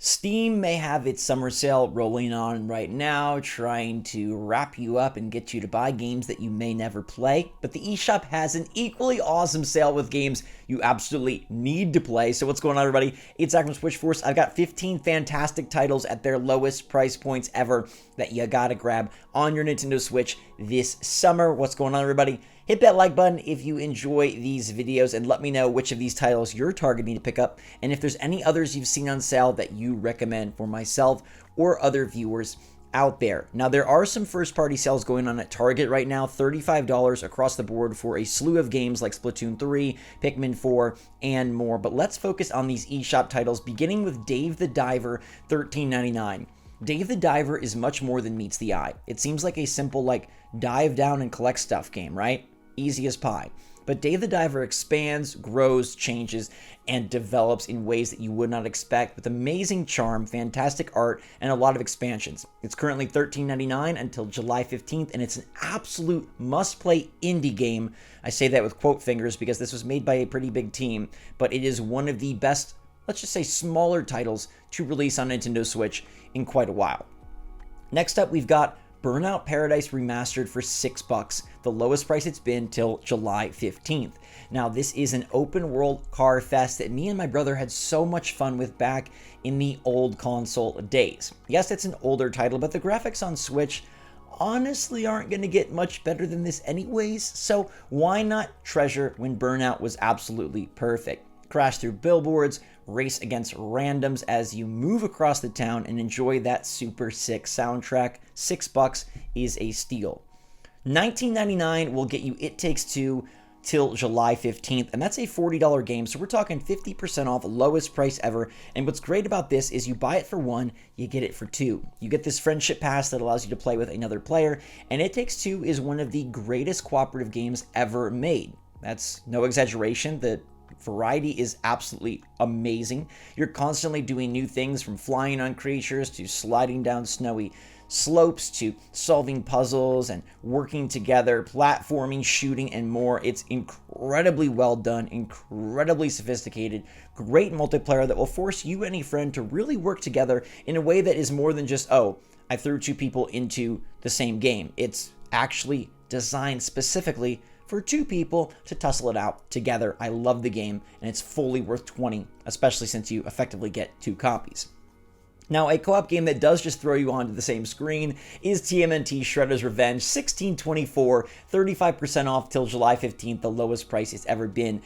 Steam may have its summer sale rolling on right now, trying to wrap you up and get you to buy games that you may never play, but the eShop has an equally awesome sale with games you absolutely need to play. So what's going on, everybody? It's Zach from SwitchForce. I've got 15 fantastic titles at their lowest price points ever that you gotta grab on your Nintendo Switch this summer. What's going on, everybody? Hit that like button if you enjoy these videos and let me know which of these titles you're targeting to pick up, and if there's any others you've seen on sale that you recommend for myself or other viewers out there. Now, there are some first-party sales going on at Target right now, $35 across the board for a slew of games like Splatoon 3, Pikmin 4, and more. But let's focus on these eShop titles, beginning with Dave the Diver, $13.99. Dave the Diver is much more than meets the eye. It seems like a simple, dive down and collect stuff game, right? Easy as pie. But Dave the Diver expands, grows, changes, and develops in ways that you would not expect, with amazing charm, fantastic art, and a lot of expansions. It's currently $13.99 until July 15th, and it's an absolute must-play indie game. I say that with quote fingers because this was made by a pretty big team, but it is one of the best, let's just say, smaller titles to release on Nintendo Switch in quite a while. Next up, we've got Burnout Paradise Remastered for $6, the lowest price it's been till July 15th. Now, this is an open world car fest that me and my brother had so much fun with back in the old console days. Yes, it's an older title, but the graphics on Switch honestly aren't going to get much better than this anyways, so why not treasure when Burnout was absolutely perfect? Crash through billboards, race against randoms as you move across the town, and enjoy that super sick soundtrack. $6 is a steal. $19.99 will get you It Takes Two till July 15th, and that's a $40 game, so we're talking 50% off, lowest price ever. And what's great about this is you buy it for one, you get it for two. You get this friendship pass that allows you to play with another player, and It Takes Two is one of the greatest cooperative games ever made. That's no exaggeration. The variety is absolutely amazing. You're constantly doing new things, from flying on creatures to sliding down snowy slopes to solving puzzles and working together, platforming, shooting, and more. It's incredibly well done, incredibly sophisticated, great multiplayer that will force you and a friend to really work together in a way that is more than just, oh, I threw two people into the same game. It's actually designed specifically for two people to tussle it out together. I love the game, and it's fully worth $20, especially since you effectively get two copies. Now, a co-op game that does just throw you onto the same screen is TMNT Shredder's Revenge, $16.24, 35% off till July 15th, the lowest price it's ever been.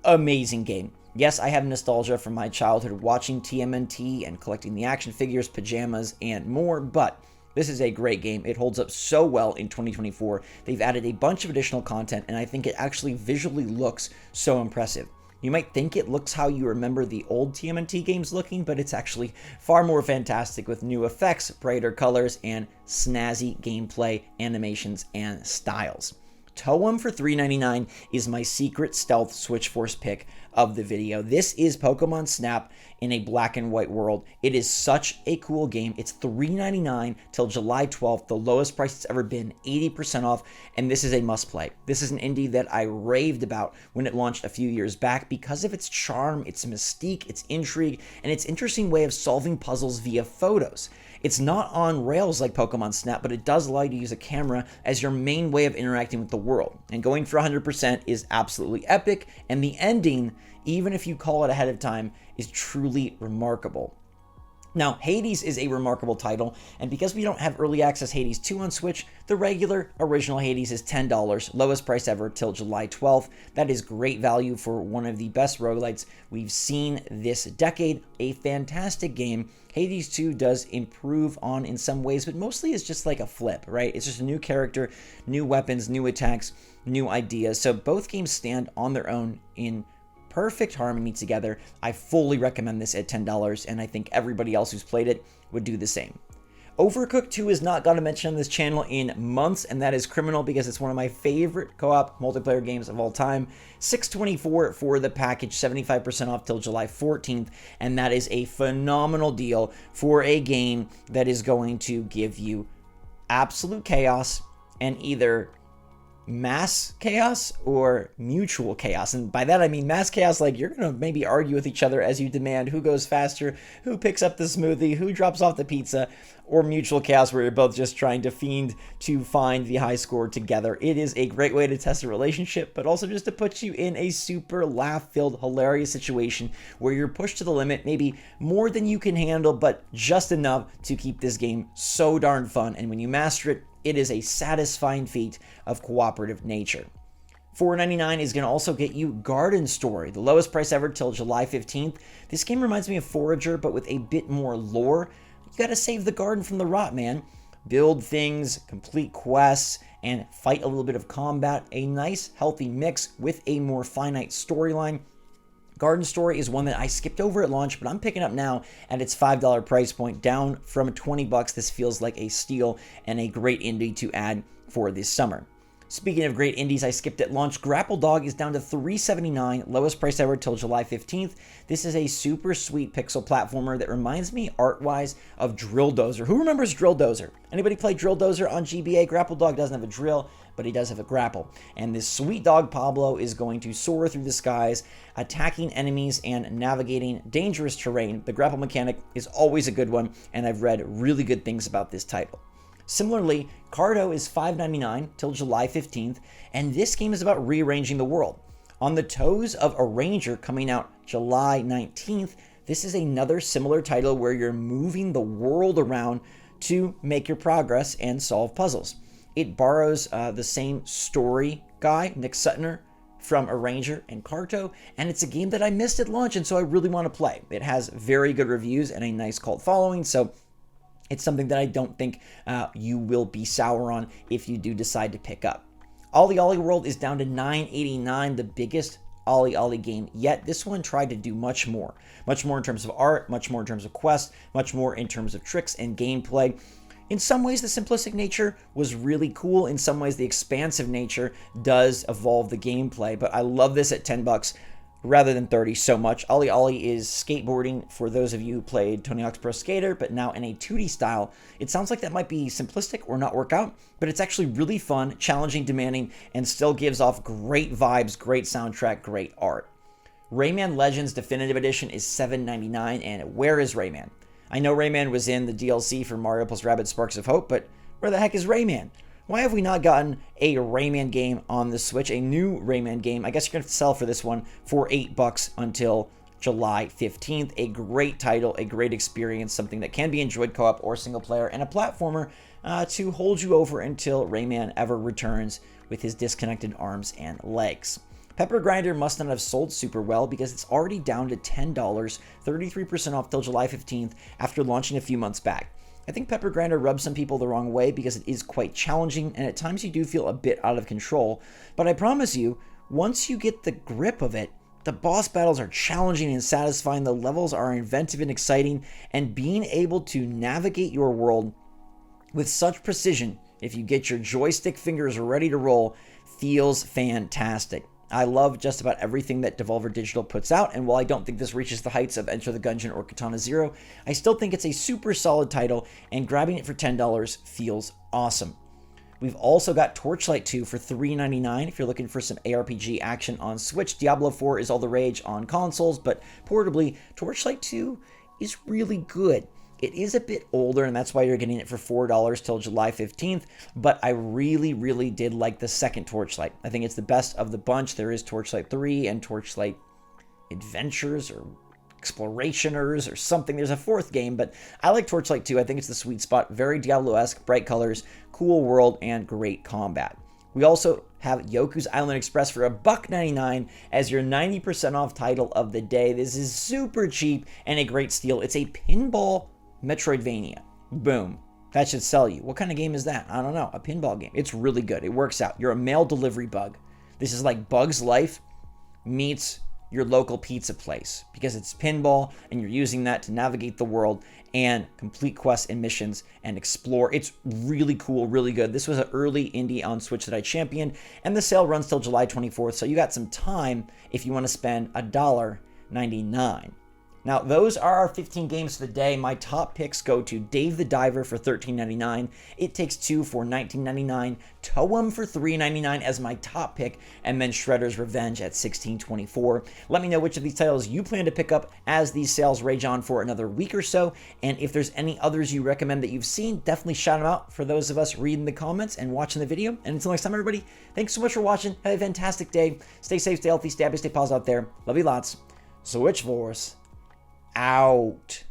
Amazing game. Yes, I have nostalgia from my childhood watching TMNT and collecting the action figures, pajamas, and more, but this is a great game. It holds up so well in 2024. They've added a bunch of additional content, and I think it actually visually looks so impressive. You might think it looks how you remember the old TMNT games looking, but it's actually far more fantastic with new effects, brighter colors, and snazzy gameplay, animations, and styles. Toem for $3.99 is my secret stealth SwitchForce pick of the video. This is Pokemon Snap in a black and white world. It is such a cool game. It's $3.99 till July 12th, the lowest price it's ever been, 80% off, and this is a must play. This is an indie that I raved about when it launched a few years back because of its charm, its mystique, its intrigue, and its interesting way of solving puzzles via photos. It's not on rails like Pokemon Snap, but it does allow you to use a camera as your main way of interacting with the world. And going for 100% is absolutely epic, and the ending, even if you call it ahead of time, is truly remarkable. Now, Hades is a remarkable title, and because we don't have early access Hades 2 on Switch, the regular original Hades is $10, lowest price ever till July 12th. That is great value for one of the best roguelites we've seen this decade. A fantastic game. Hades 2 does improve on in some ways, but mostly it's just like a flip, right? It's just a new character, new weapons, new attacks, new ideas. So both games stand on their own in perfect harmony together. I fully recommend this at $10, and I think everybody else who's played it would do the same. Overcooked 2 is not got to mention on this channel in months, and that is criminal because it's one of my favorite co-op multiplayer games of all time. $6.24 for the package, 75% off till July 14th, and that is a phenomenal deal for a game that is going to give you absolute chaos and either mass chaos or mutual chaos. And by that I mean mass chaos, like you're gonna maybe argue with each other as you demand who goes faster, who picks up the smoothie, who drops off the pizza, or mutual chaos where you're both just trying to fiend to find the high score together. It is a great way to test a relationship, but also just to put you in a super laugh-filled, hilarious situation where you're pushed to the limit, maybe more than you can handle, but just enough to keep this game so darn fun. And when you master it, it is a satisfying feat of cooperative nature. $4.99 is going to also get you Garden Story, the lowest price ever till July 15th. This game reminds me of Forager, but with a bit more lore. You got to save the garden from the rot, man. Build things, complete quests, and fight a little bit of combat. A nice, healthy mix with a more finite storyline. Garden Story is one that I skipped over at launch, but I'm picking up now at its $5 price point, down from $20. This feels like a steal and a great indie to add for this summer. Speaking of great indies I skipped at launch, Grapple Dog is down to $3.79, lowest price ever till July 15th. This is a super sweet pixel platformer that reminds me art-wise of Drill Dozer. Who remembers Drill Dozer? Anybody play Drill Dozer on GBA? Grapple Dog doesn't have a drill, but he does have a grapple. And this sweet dog Pablo is going to soar through the skies, attacking enemies and navigating dangerous terrain. The grapple mechanic is always a good one, and I've read really good things about this title. Similarly, Cardo is $5.99 till July 15th, and this game is about rearranging the world. On the toes of Arranger coming out July 19th, this is another similar title where you're moving the world around to make your progress and solve puzzles. It borrows the same story guy, Nick Sutner, from Arranger and Cardo, and it's a game that I missed at launch, and so I really want to play. It has very good reviews and a nice cult following, so it's something that I don't think you will be sour on if you do decide to pick up. Oli World is down to $9.89, the biggest Oli game yet. This one tried to do much more in terms of art, much more in terms of quests, much more in terms of tricks and gameplay. In some ways, the simplistic nature was really cool. In some ways, the expansive nature does evolve the gameplay, but I love this at $10 rather than 30 so much. Oli is skateboarding for those of you who played Tony Hawk's Pro Skater, but now in a 2D style. It sounds like that might be simplistic or not work out, but it's actually really fun, challenging, demanding, and still gives off great vibes, great soundtrack, great art. Rayman Legends Definitive Edition is $7.99, and where is Rayman? I know Rayman was in the DLC for Mario + Rabbids Sparks of Hope, but where the heck is Rayman? Why have we not gotten a Rayman game on the Switch, a new Rayman game? I guess you're going to have to sell for this one for $8 until July 15th. A great title, a great experience, something that can be enjoyed co-op or single player, and a platformer to hold you over until Rayman ever returns with his disconnected arms and legs. Pepper Grinder must not have sold super well because it's already down to $10, 33% off till July 15th after launching a few months back. I think Pepper Grinder rubs some people the wrong way because it is quite challenging, and at times you do feel a bit out of control, but I promise you, once you get the grip of it, the boss battles are challenging and satisfying, the levels are inventive and exciting, and being able to navigate your world with such precision, if you get your joystick fingers ready to roll, feels fantastic. I love just about everything that Devolver Digital puts out, and while I don't think this reaches the heights of Enter the Gungeon or Katana Zero, I still think it's a super solid title, and grabbing it for $10 feels awesome. We've also got Torchlight 2 for $3.99 if you're looking for some ARPG action on Switch. Diablo 4 is all the rage on consoles, but portably, Torchlight 2 is really good. It is a bit older, and that's why you're getting it for $4 till July 15th, but I really, really did like the second Torchlight. I think it's the best of the bunch. There is Torchlight 3 and Torchlight Adventures or Explorationers or something. There's a fourth game, but I like Torchlight 2. I think it's the sweet spot. Very Diablo-esque, bright colors, cool world, and great combat. We also have Yoku's Island Express for $1.99 as your 90% off title of the day. This is super cheap and a great steal. It's a pinball Metroidvania. Boom. That should sell you. What kind of game is that? I don't know. A pinball game. It's really good. It works out. You're a mail delivery bug. This is like Bug's Life meets your local pizza place because it's pinball and you're using that to navigate the world and complete quests and missions and explore. It's really cool, really good. This was an early indie on Switch that I championed, and the sale runs till July 24th, so you got some time if you want to spend $1.99. Now, those are our 15 games for the day. My top picks go to Dave the Diver for $13.99, It Takes Two for $19.99, Toem for $3.99 as my top pick, and then Shredder's Revenge at $16.24. Let me know which of these titles you plan to pick up as these sales rage on for another week or so, and if there's any others you recommend that you've seen, definitely shout them out for those of us reading the comments and watching the video. And until next time, everybody, thanks so much for watching. Have a fantastic day. Stay safe, stay healthy, stay happy, stay positive out there. Love you lots. SwitchForce out.